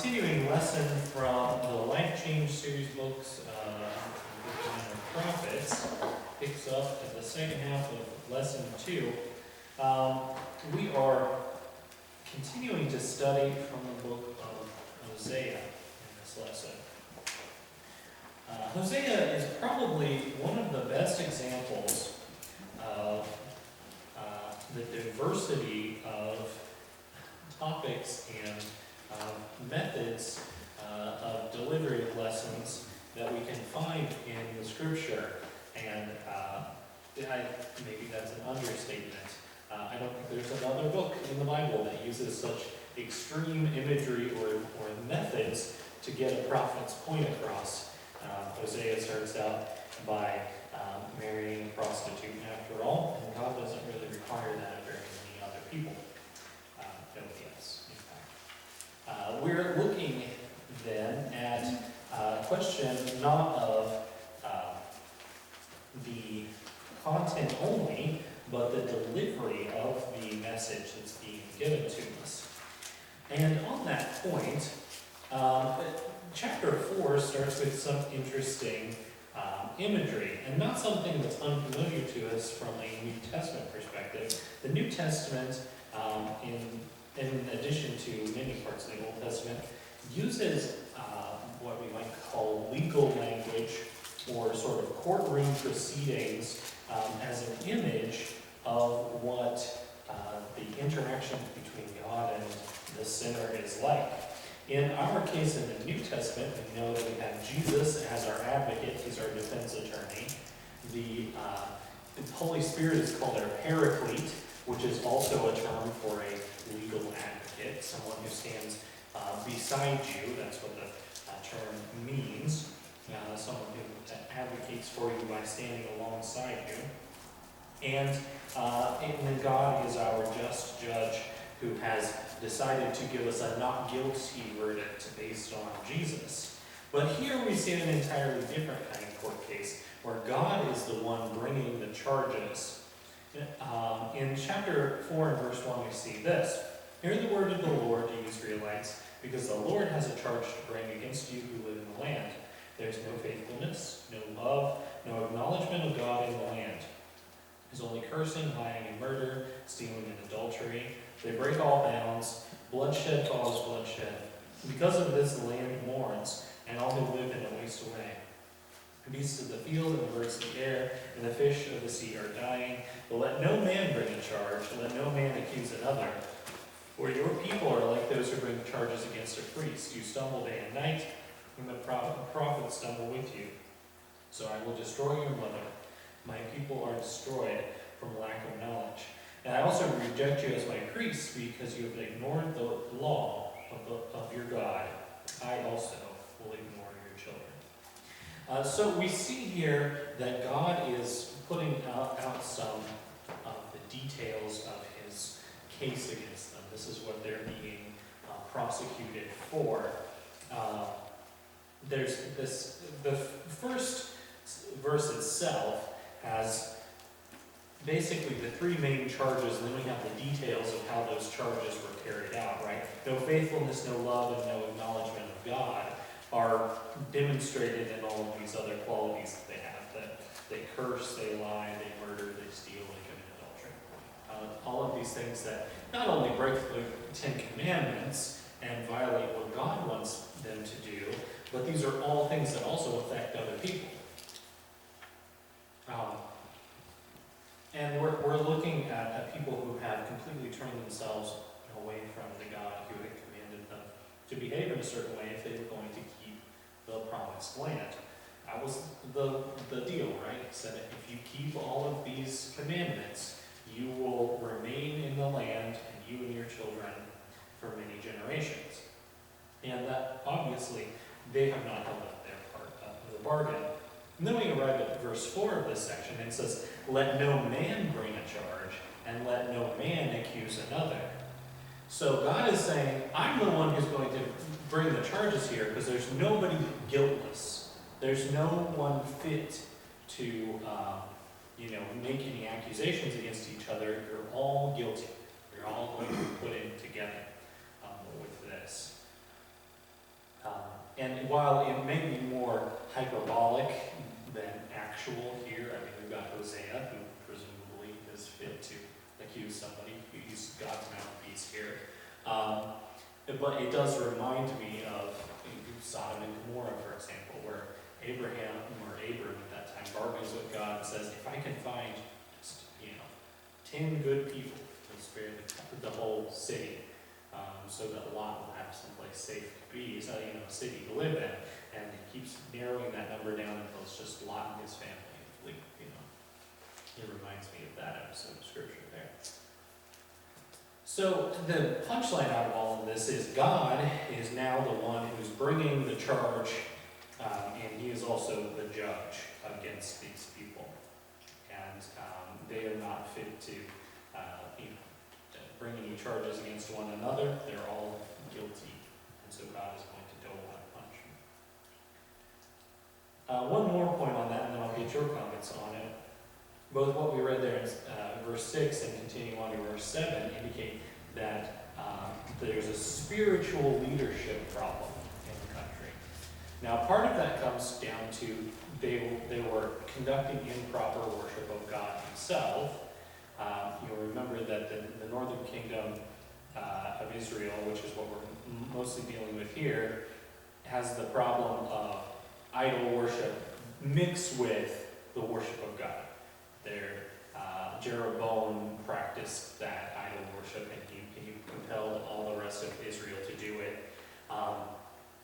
continuing lesson from the Life Change series books, the Line of Prophets, picks up at the second half of lesson 2. We are continuing to study from the book of Hosea in this lesson. Hosea is probably one of the best examples of the diversity of topics and methods of delivery of lessons that we can find in the scripture. And maybe that's an understatement. I don't think there's another book in the Bible that uses such extreme imagery or methods to get a prophet's point across. Hosea starts out by marrying a prostitute after all, and God doesn't really require that of very many other people. We're looking then at a question not of the content only, but the delivery of the message that's being given to us. And on that point, chapter 4 starts with some interesting imagery, and not something that's unfamiliar to us from a New Testament perspective. The New Testament, in addition to many parts of the Old Testament, uses what we might call legal language or sort of courtroom proceedings as an image of what the interaction between God and the sinner is like. In our case in the New Testament, we know that we have Jesus as our advocate. He's our defense attorney. The Holy Spirit is called our paraclete, which is also a term for a legal advocate, someone who stands beside you. That's what the term means. Someone who advocates for you by standing alongside you. And then God is our just judge who has decided to give us a not guilty verdict based on Jesus. But here we see an entirely different kind of court case where God is the one bringing the charges. In chapter 4 and verse 1 we see this: "Hear the word of the Lord, you Israelites, because the Lord has a charge to bring against you who live in the land. There is no faithfulness, no love, no acknowledgement of God in the land. There's only cursing, lying, and murder, stealing, and adultery. They break all bounds. Bloodshed follows bloodshed. Because of this, the land mourns, and all who live in it waste away. The beasts of the field and the birds of the air and the fish of the sea are dying. But let no man bring a charge, let no man accuse another. For your people are like those who bring charges against a priest. You stumble day and night, and the prophets stumble with you. So I will destroy your mother. My people are destroyed from lack of knowledge. And I also reject you as my priests, because you have ignored the law of your God. I also will ignore your children." So we see here that God is putting out some of the details of his case against them. This is what they're being prosecuted for. The first verse itself has basically the three main charges, and then we have the details of how those charges were carried out, right? No faithfulness, no love, and no acknowledgement of God are demonstrated in all of these other qualities that they have. That they curse, they lie, they murder, they steal, they commit adultery. All of these things that not only break the Ten Commandments and violate what God wants them to do, but these are all things that also affect other people. And we're looking at people who have completely turned themselves away from the God who had commanded them to behave in a certain way if they were going to keep the promised land. That was the deal, right? He said, if you keep all of these commandments, you will remain in the land, and you and your children, for many generations. And that, obviously, they have not held up their part of the bargain. And then we arrive at verse 4 of this section, and it says, "Let no man bring a charge, and let no man accuse another." So God is saying, I'm the one who's going to bring the charges here, because there's nobody guiltless. There's no one fit to make any accusations against each other. You're all guilty. You're all going to be put in together with this. And while it may be more hyperbolic than actual here, I mean, we've got Hosea, who presumably is fit to accuse somebody. He's God's mouthpiece here. But it does remind me of Sodom and Gomorrah, for example, where Abram at that time bargains with God and says, if I can find just, 10 good people to spare the whole city, so that Lot will have someplace safe to be, so, a city to live in, and he keeps narrowing that number down until it's just Lot and his family. It reminds me of that episode of Scripture there. So the punchline out of all of this is God is now the one who's bringing the charge, and he is also the judge against these people. And they are not fit to bring any charges against one another. They're all guilty. And so God is going to dole out punishment. One more point on that, and then I'll get your comments on it. Both what we read there in verse 6 and continuing on to verse 7 indicate that there's a spiritual leadership problem in the country. Now, part of that comes down to they were conducting improper worship of God himself. You'll remember that the northern kingdom of Israel, which is what we're mostly dealing with here, has the problem of idol worship mixed with the worship of God. Jeroboam practiced that idol worship, and he compelled all the rest of Israel to do it.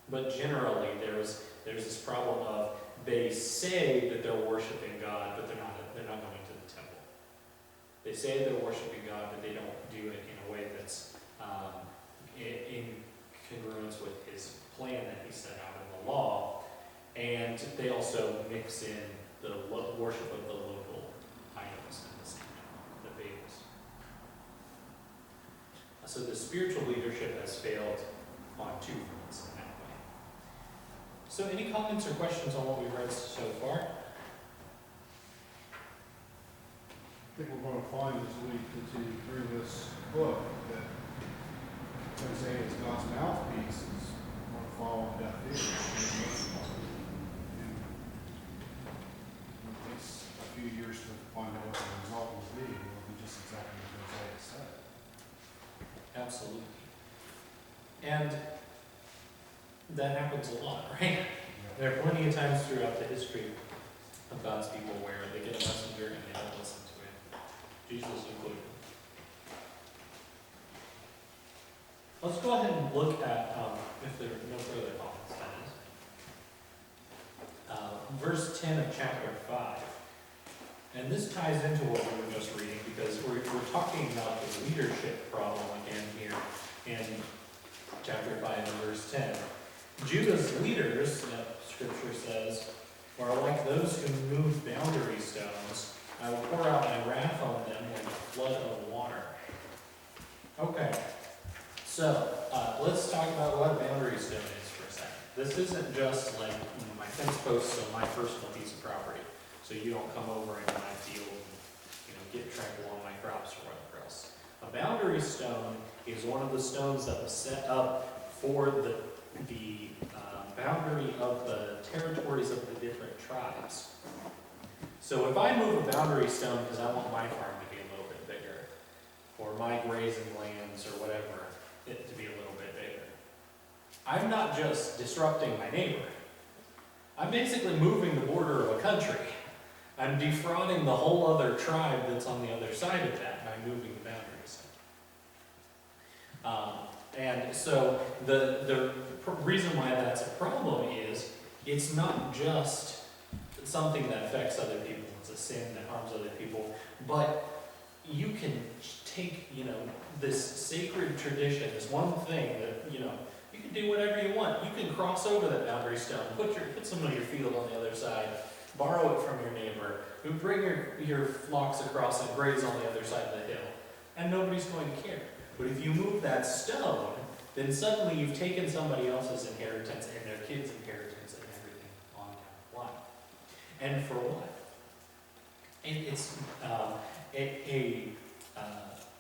But generally, there's this problem of they say that they're worshiping God, but they're not going to the temple. They say they're worshiping God, but they don't do it in a way that's in congruence with his plan that he set out in the law. And they also mix in the worship of the local idols and the Baals. So the spiritual leadership has failed on two fronts in that way. So any comments or questions on what we've read so far? I think we're going to find as we continue through this book that Hosea is God's mouthpiece is going to fall on deaf ears. It takes a few years to find out what the result will be. It will be just exactly what Hosea said. Absolutely. And that happens a lot, right? There are plenty of times throughout the history of God's people where they get a messenger and they don't listen to it. Jesus included. Let's go ahead and look at, if there are no further comments, that is. Verse 10 of chapter 5. And this ties into what we were just reading, because we're talking about the leadership problem again here in chapter 5 and verse 10. Judah's leaders, Scripture says, are like those who move boundary stones. I will pour out my wrath on them like a flood of water. Okay, so let's talk about what a boundary stone is for a second. This isn't just like my fence posts on my personal piece of property, so you don't come over into my field and get trampled on my crops or whatever else. A boundary stone is one of the stones that was set up for the boundary of the territories of the different tribes. So if I move a boundary stone because I want my farm to be a little bit bigger, or my grazing lands or whatever, it to be a little bit bigger, I'm not just disrupting my neighbor. I'm basically moving the border of a country. I'm defrauding the whole other tribe that's on the other side of that by moving the boundaries. And so the reason why that's a problem is it's not just something that affects other people, it's a sin that harms other people, but you can take, this sacred tradition, this one thing that, you can do whatever you want. You can cross over that boundary stone, put some of your field on the other side, borrow it from your neighbor, bring your flocks across and graze on the other side of the hill, and nobody's going to care. But if you move that stone, then suddenly you've taken somebody else's inheritance and their kids' inheritance and everything on down the line. And for what? It's a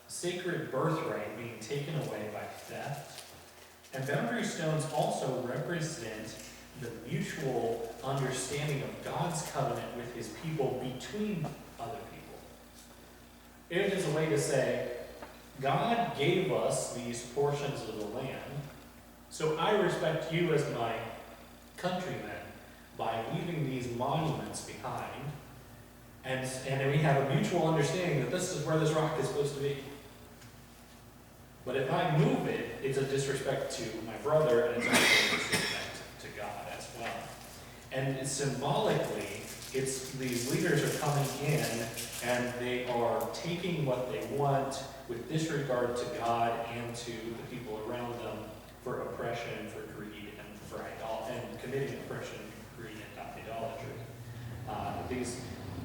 sacred birthright being taken away by theft And boundary stones also represent the mutual understanding of God's covenant with his people between other people. It is a way to say, God gave us these portions of the land, so I respect you as my countrymen by leaving these monuments behind, and we have a mutual understanding that this is where this rock is supposed to be. But if I move it, it's a disrespect to my brother, and it's also a disrespect to God as well. And symbolically, it's these leaders are coming in, and they are taking what they want with disregard to God and to the people around them for oppression, for greed, and for and committing oppression, greed, and idolatry.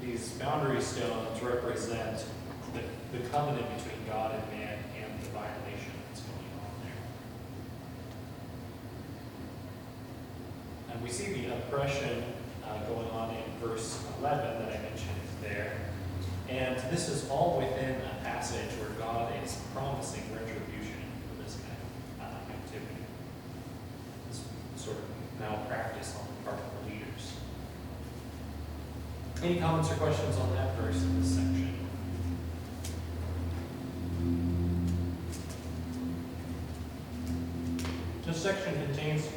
These boundary stones represent the covenant between God and man and the violation that's going on there. And we see the oppression going on in verse 11 that I mentioned there. And this is all within a passage where God is promising retribution for this kind of activity. This sort of malpractice on the part of the leaders. Any comments or questions on that verse in this section? This section contains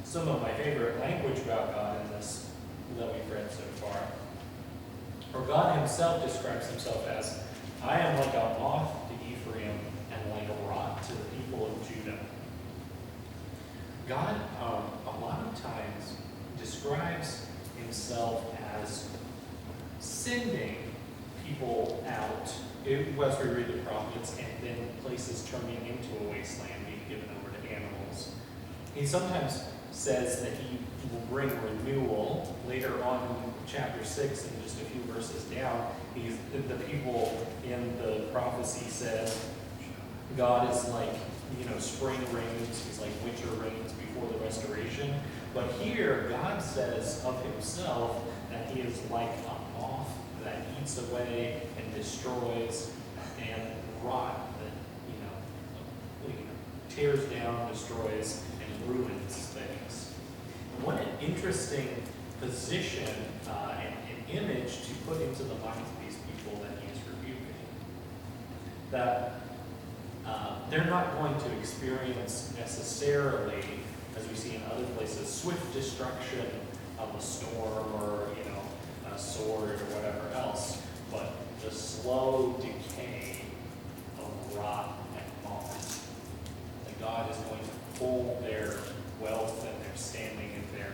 some of my favorite language about God in this that we've read so far. For God himself describes himself as, I am like a moth to Ephraim and like a rot to the people of Judah. God, a lot of times, describes himself as sending people out, as we read the prophets, and then places turning into a wasteland, being given over to animals. He sometimes says that he will bring renewal. Later on in chapter 6, and just a few verses down, the people in the prophecy says God is like, spring rains, he's like winter rains before the restoration. But here, God says of himself that he is like a moth that eats away and destroys, and rot that, tears down, destroys, and ruins things. And what an interesting position and image to put into the minds of these people that he is rebuking. That they're not going to experience necessarily, as we see in other places, swift destruction of a storm or, a sword or whatever else, but the slow decay of rot and moth. That God is going to pull their wealth and their standing and their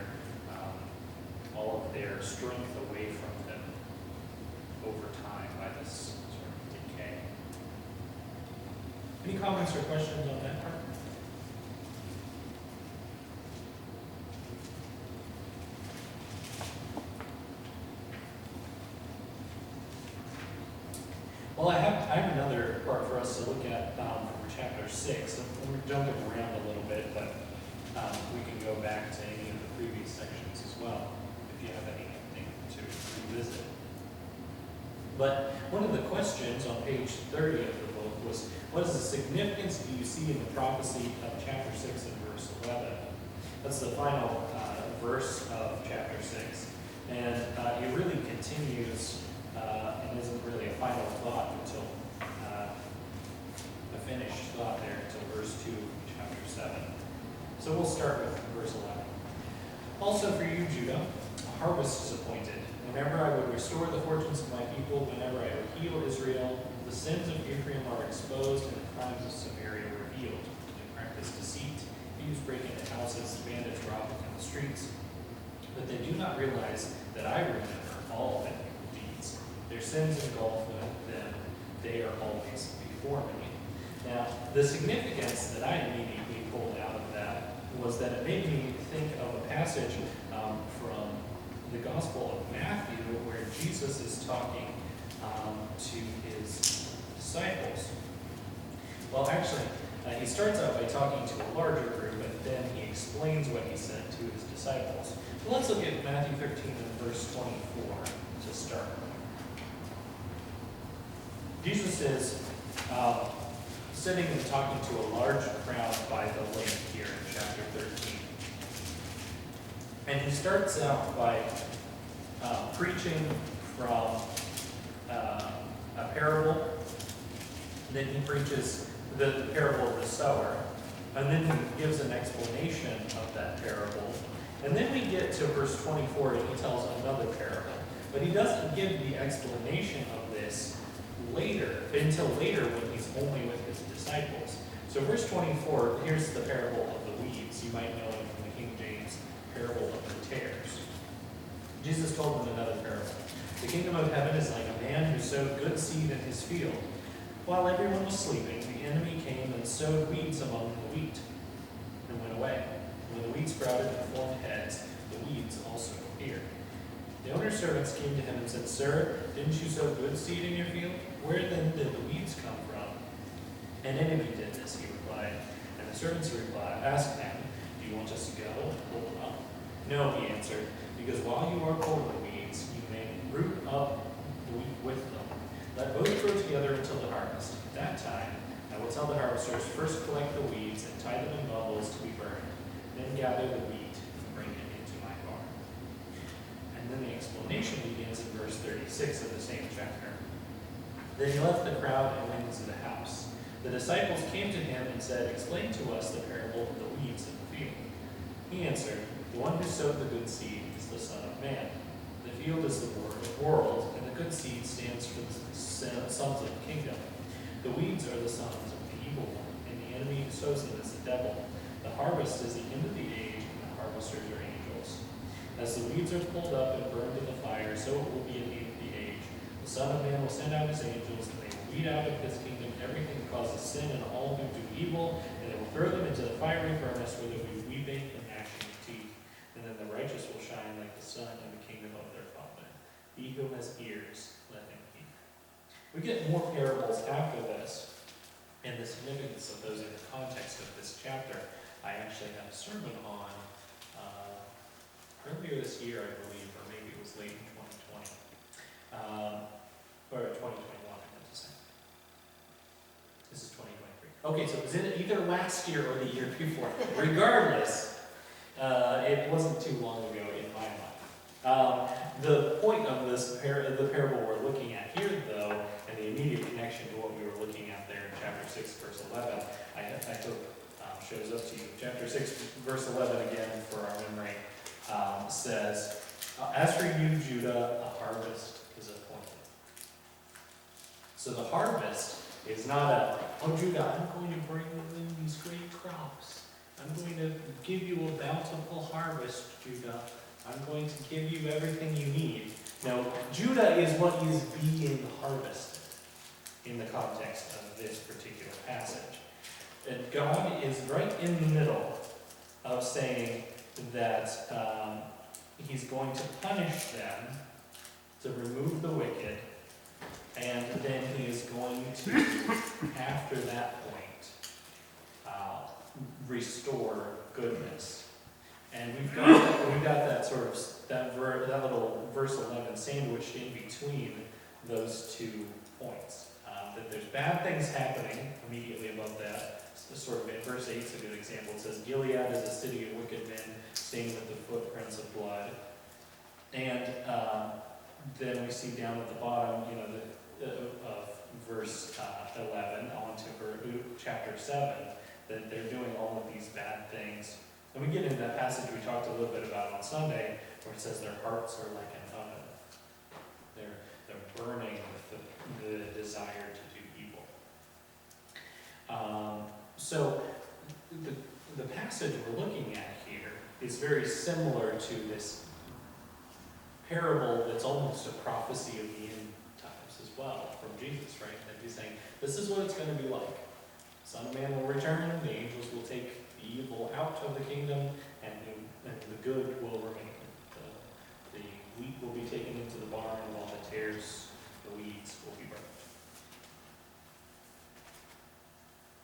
all of their strength away from them over time by this sort of decay. Any comments or questions on that part? Well, I have another part for us to look at from chapter 6. We're jumping around a little bit, but we can go back to any of the previous sections as well, if you have anything to revisit. But one of the questions on page 30 of the book was, what is the significance do you see in the prophecy of chapter 6 and verse 11? That's the final verse of chapter 6. And it really continues and isn't really a final thought until a finished thought there until verse 2 of chapter 7. So we'll start with verse 11. Also for you, Judah, a harvest is appointed. Whenever I would restore the fortunes of my people, whenever I would heal Israel, the sins of Ephraim are exposed and the crimes of Samaria revealed. They practice deceit, thieves break into houses, bandits rob in the streets. But they do not realize that I remember all their deeds. Their sins engulf them. They are always before me. Now, the significance that I immediately pulled out of that was that it made me think of a passage from the Gospel of Matthew where Jesus is talking to his disciples. Well, actually, he starts out by talking to a larger group, and then he explains what he said to his disciples. Well, let's look at Matthew 13 and verse 24 to start. Jesus is sitting and talking to a large crowd by the lake here in chapter 13. And he starts out by preaching from a parable. Then he preaches the parable of the sower. And then he gives an explanation of that parable. And then we get to verse 24 and he tells another parable. But he doesn't give the explanation of this until later when he's only with his disciples. So verse 24, here's the parable of the weeds. You might know it from the King James parable of the tares. Jesus told them another parable. The kingdom of heaven is like a man who sowed good seed in his field. While everyone was sleeping, the enemy came and sowed weeds among the wheat and went away. When the wheat sprouted and formed heads, the weeds also appeared. The owner's servants came to him and said, "Sir, didn't you sow good seed in your field? Where then did the weeds come from?" "An enemy did this," he replied. And the servants asked him, "Do you want us to go and pull them up?" "No," he answered, "because while you are pulling the weeds, you may root up the wheat with them. Let both grow together until the harvest. At that time, I will tell the harvesters, first collect the weeds and tie them in bundles to be burned. Then gather the wheat and bring it into my barn." And then the explanation begins in verse 36 of the same chapter. Then he left the crowd and went into the house. The disciples came to him and said, "Explain to us the parable of the weeds in the field." He answered, "The one who sowed the good seed is the Son of Man. The field is the world, and the good seed stands for the sons of the kingdom. The weeds are the sons of the evil one, and the enemy who sows them is the devil. The harvest is the end of the age, and the harvesters are angels. As the weeds are pulled up and burned in the fire, so it will be at the end of the age. The Son of Man will send out his angels, and they will weed out of his kingdom everything that causes sin and all who do evil, and they will throw them into the fiery furnace where there will be weeping and gnashing of teeth. And then the righteous will shine like the sun in the kingdom of their Father. He who has ears, let him hear." We get more parables after this, and the significance of those in the context of this chapter. I actually had a sermon on earlier this year, I believe, or maybe it was late in 2020, or 2021, I meant to say. This is 2023. Okay, so it was either last year or the year before. Regardless, it wasn't too long ago in my mind. The point of this the parable we're looking at here, though, and the immediate connection to what we were looking at there in chapter 6, verse 11, I hope shows up to you. Chapter 6, verse 11 again for our memory says, "As for you, Judah, a harvest is appointed." So the harvest is not "Oh, Judah, I'm going to bring in these great crops. I'm going to give you a bountiful harvest, Judah. I'm going to give you everything you need." Now, Judah is what is being harvested in the context of this particular passage. And God is right in the middle of saying that he's going to punish them, to remove the wicked, and then he is going to, after that point, restore goodness. And we've got that sort of that little verse 11 sandwiched in between those 2 points. That there's bad things happening immediately above that. Sort of in verse 8 is a good example. It says, "Gilead is a city of wicked men, stained with the footprints of blood." And then we see down at the bottom, of verse 11 on to chapter 7, that they're doing all of these bad things. And we get into that passage we talked a little bit about on Sunday, where it says their hearts are like an oven. They're burning with the desire to do evil. So the passage we're looking at here is very similar to this parable that's almost a prophecy of the end times as well from Jesus, right? That he's saying, this is what it's going to be like. Son of Man will return, the angels will take the evil out of the kingdom, and the good will remain. The wheat will be taken into the barn, while the tares, the weeds, will be burned.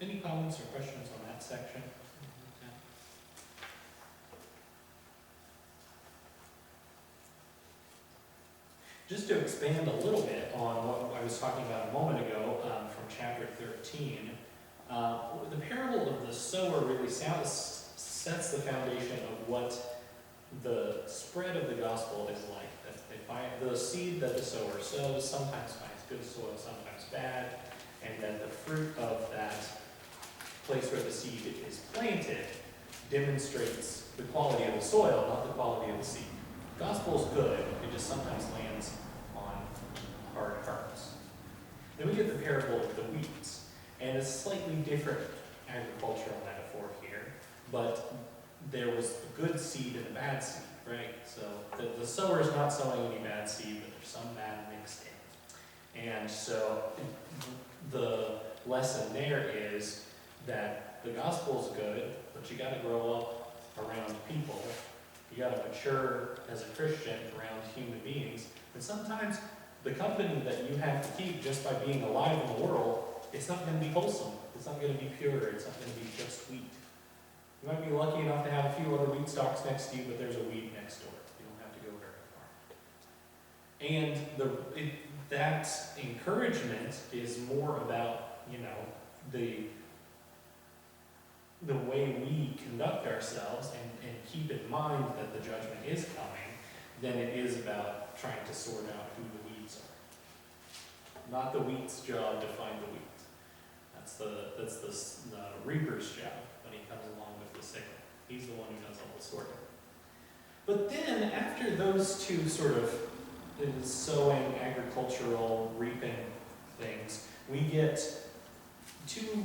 Any comments or questions on that section? Just to expand a little bit on what I was talking about a moment ago from chapter 13, The parable of the sower really sets the foundation of what the spread of the gospel is like. That they find the seed that the sower sows sometimes finds good soil, sometimes bad, and that the fruit of that place where the seed is planted demonstrates the quality of the soil, not the quality of the seed. The gospel is good, it just sometimes lands on hard hearts. Then we get the parable of the weeds, and it's a slightly different agricultural metaphor here, but there was a good seed and a bad seed, right? So the sower is not sowing any bad seed, but there's some bad mixed in. And so the lesson there is that the gospel is good, but you got to grow up around people. You got to mature as a Christian around human beings. And sometimes the company that you have to keep just by being alive in the world, it's not going to be wholesome. It's not going to be pure. It's not going to be just wheat. You might be lucky enough to have a few other wheat stalks next to you, but there's a weed next door. You don't have to go very far. And that encouragement is more about, the way we conduct ourselves and keep in mind that the judgment is coming than it is about trying to sort out who the weeds are. Not the wheat's job to find the weeds. That's the reaper's job when he comes along with the sickle. He's the one who does all the sorting. But then after those two sort of sowing, agricultural, reaping things, we get two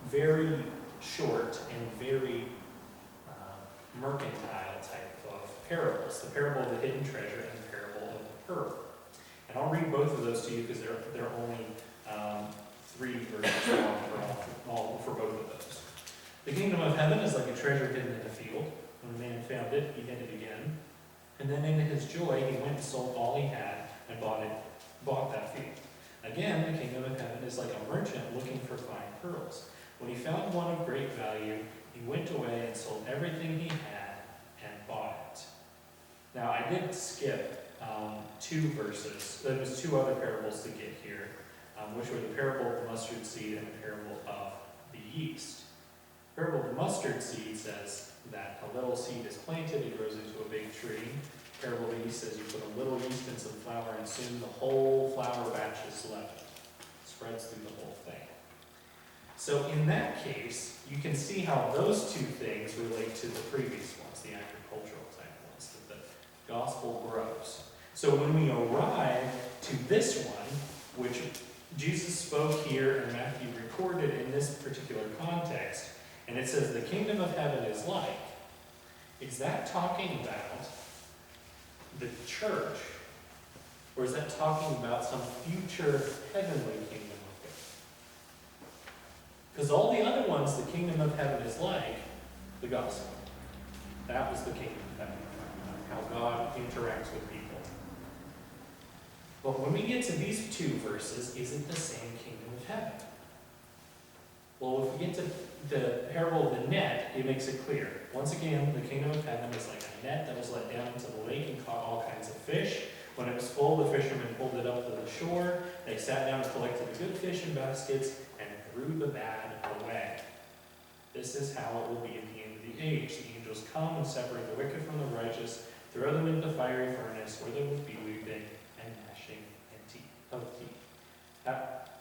very short and very mercantile type of parables. The parable of the hidden treasure and the parable of the pearl. And I'll read both of those to you because they're only 3 verses long for both of those. The kingdom of heaven is like a treasure hidden in a field. When a man found it, he hid it again. And then in his joy, he went and sold all he had and bought that field. Again, the kingdom of heaven is like a merchant looking for fine pearls. When he found one of great value, he went away and sold everything he had and bought it. Now, I did skip 2 verses. There was 2 other parables to get here, which were the parable of the mustard seed and the parable of the yeast. The parable of the mustard seed says that a little seed is planted, it grows into a big tree. The parable of the yeast says you put a little yeast in some flour and soon the whole flour batch is leavened. It spreads through the whole thing. So in that case, you can see how those 2 things relate to the previous ones, the agricultural type ones, that the gospel grows. So when we arrive to this one, which Jesus spoke here and Matthew recorded in this particular context, and it says the kingdom of heaven is like, is that talking about the church, or is that talking about some future heavenly kingdom? Because all the other ones, the kingdom of heaven is like the gospel. That was the kingdom of heaven, how God interacts with people. But when we get to these 2 verses, is it the same kingdom of heaven? Well, if we get to the parable of the net, it makes it clear. Once again, the kingdom of heaven is like a net that was let down into the lake and caught all kinds of fish. When it was full, the fishermen pulled it up to the shore. They sat down and collected the good fish in baskets and threw the bad away. This is how it will be at the end of the age. The angels come and separate the wicked from the righteous, throw them into the fiery furnace, where there will be weeping and gnashing of teeth.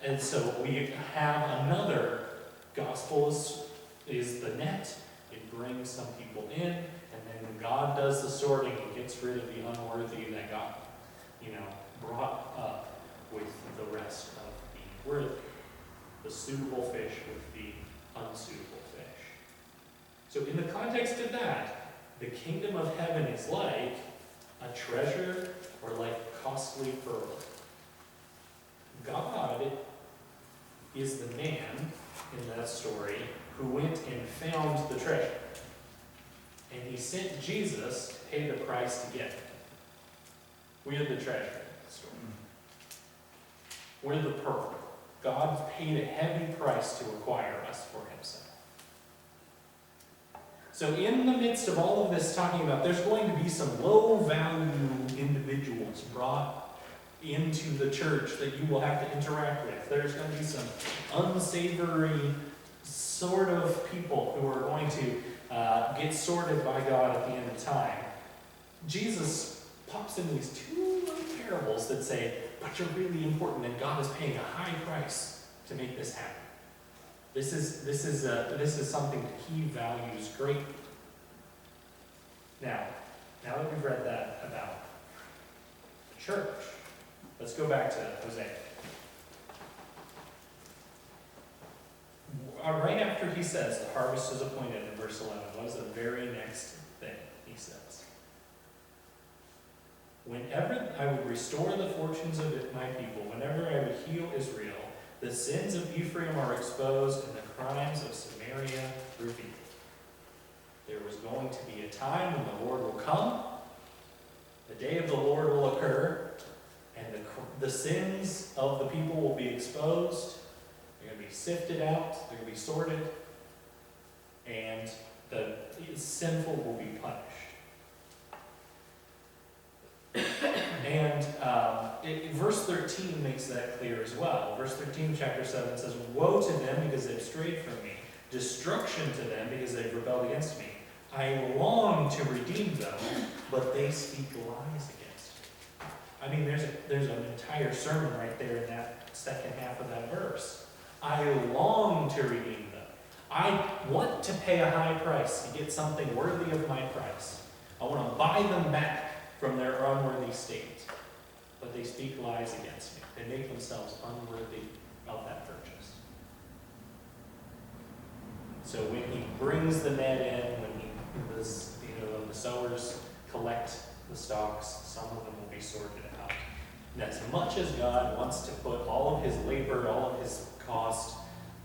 And so we have another gospel is the net. It brings some people in, and then God does the sorting and gets rid of the unworthy that got, brought up with the rest of the worthy. The suitable fish with the unsuitable fish. So in the context of that, the kingdom of heaven is like a treasure or like costly pearl. God is the man in that story who went and found the treasure. And he sent Jesus to pay the price to get it. We are the treasure in the story. We're the pearl. God paid a heavy price to acquire us for himself. So in the midst of all of this talking about there's going to be some low-value individuals brought into the church that you will have to interact with. There's going to be some unsavory sort of people who are going to get sorted by God at the end of time. Jesus pops in these two little parables that say, but you're really important and God is paying a high price to make this happen. This is something that he values greatly. Now that we've read that about the church, let's go back to Hosea. Right after he says the harvest is appointed in verse 11, what is the very next thing he says? Whenever I would restore the fortunes of my people, whenever I would heal Israel, the sins of Ephraim are exposed and the crimes of Samaria revealed. There was going to be a time when the Lord will come, the day of the Lord will occur, and the sins of the people will be exposed. They're going to be sifted out, they're going to be sorted, and the sinful will be punished. And verse 13 makes that clear as well. Verse 13 of chapter 7 says, woe to them because they've strayed from me, destruction to them because they've rebelled against me. I long to redeem them, but they speak lies against me. I mean, there's an entire sermon right there in that second half of that verse. I long to redeem them. I want to pay a high price to get something worthy of my price. I want to buy them back from their unworthy state. But they speak lies against me. They make themselves unworthy of that purchase. So when he brings the net in, when the sowers collect the stalks, some of them will be sorted out. And as much as God wants to put all of his labor, all of his cost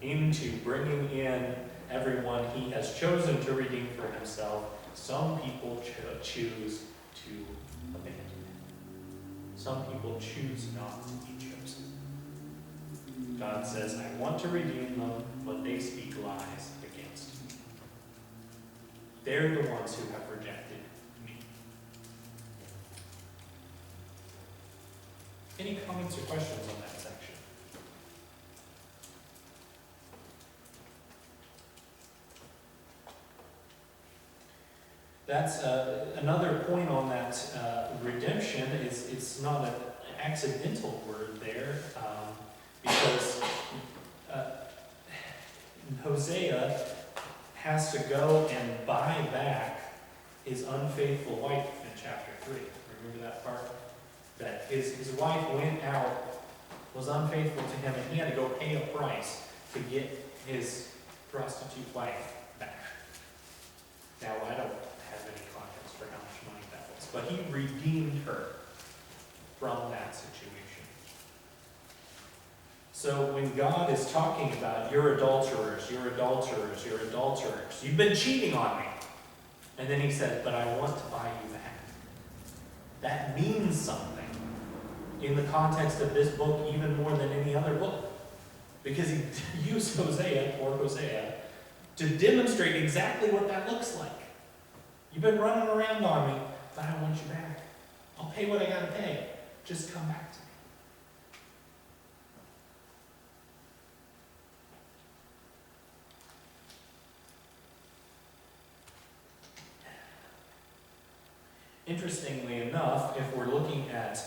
into bringing in everyone he has chosen to redeem for himself, some people choose to abandon it. Some people choose not to be chosen. God says, I want to redeem them, but they speak lies against me. They're the ones who have rejected me. Any comments or questions on that section? That's another point on that redemption. It's not an accidental word there, because Hosea has to go and buy back his unfaithful wife in chapter 3. Remember that part? That his wife went out, was unfaithful to him, and he had to go pay a price to get his prostitute wife back. Now, I don't have any context for how much money that was, but he redeemed her from that situation. So when God is talking about you're adulterers, you're adulterers, you're adulterers, you've been cheating on me, and then he says, but I want to buy you back. That means something in the context of this book even more than any other book, because he used Hosea, poor Hosea, to demonstrate exactly what that looks like. You've been running around on me, but I want you back. I'll pay what I gotta pay. Just come back to me. Interestingly enough, if we're looking at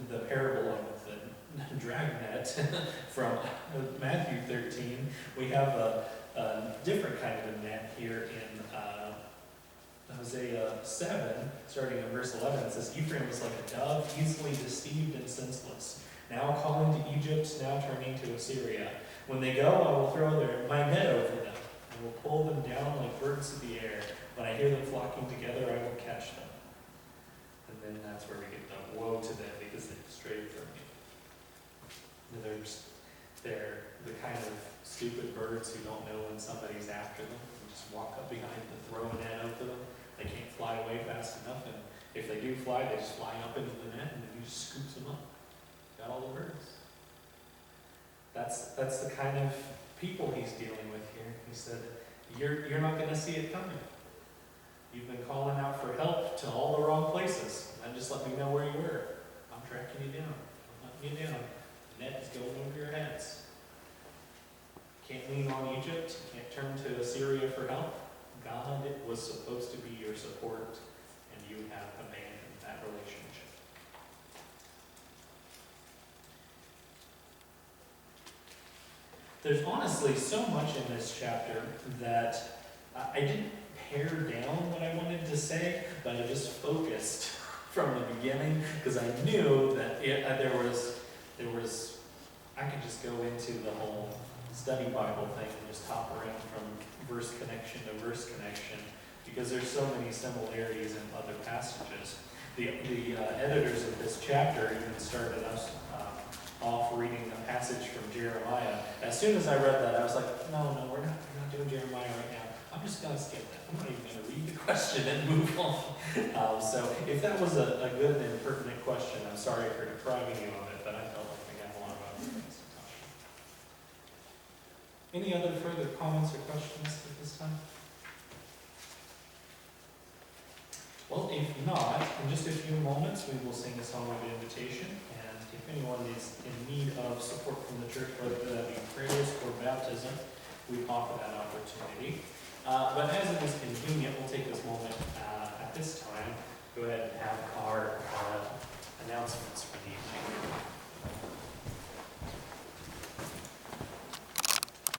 the parable of the dragnet from Matthew 13, we have a different kind of a net here in Hosea 7, starting in verse 11. It says, Ephraim is like a dove, easily deceived and senseless. Now calling to Egypt, now turning to Assyria. When they go, I will throw my net over them. I will pull them down like birds of the air. When I hear them flocking together, I will catch them. And then that's where we get the woe to them because they've strayed from me. They're the kind of stupid birds who don't know when somebody's after them. They just walk up behind them, throw a net over them. They can't fly away fast enough, and if they do fly, they just fly up into the net and then you just scoops them up. Got all the birds. That's the kind of people he's dealing with here. He said, you're not going to see it coming. You've been calling out for help to all the wrong places. And just let me know where you were. I'm tracking you down. I'm letting you down. The net is going over your heads. Can't lean on Egypt. Can't turn to Assyria for help. God was supposed to be your support, and you have abandoned that relationship. There's honestly so much in this chapter that I didn't pare down what I wanted to say, but I just focused from the beginning because I knew that there was I could just go into the whole study Bible thing and just hop around from verse connection to verse connection because there's so many similarities in other passages. The editors of this chapter even started us off reading a passage from Jeremiah. As soon as I read that, I was like, no, we're not doing Jeremiah right now. I'm just going to skip that. I'm not even going to read the question and move on. So if that was a good and pertinent question, I'm sorry for depriving you of it, but I felt like we got a lot of other things to talk about. Any other further comments or questions at this time? Well, if not, in just a few moments, we will sing a song of invitation. And if anyone is in need of support from the church, whether that be prayers or baptism, we offer that opportunity. But as it is convenient, we'll take this moment at this time, go ahead and have our announcements for the evening.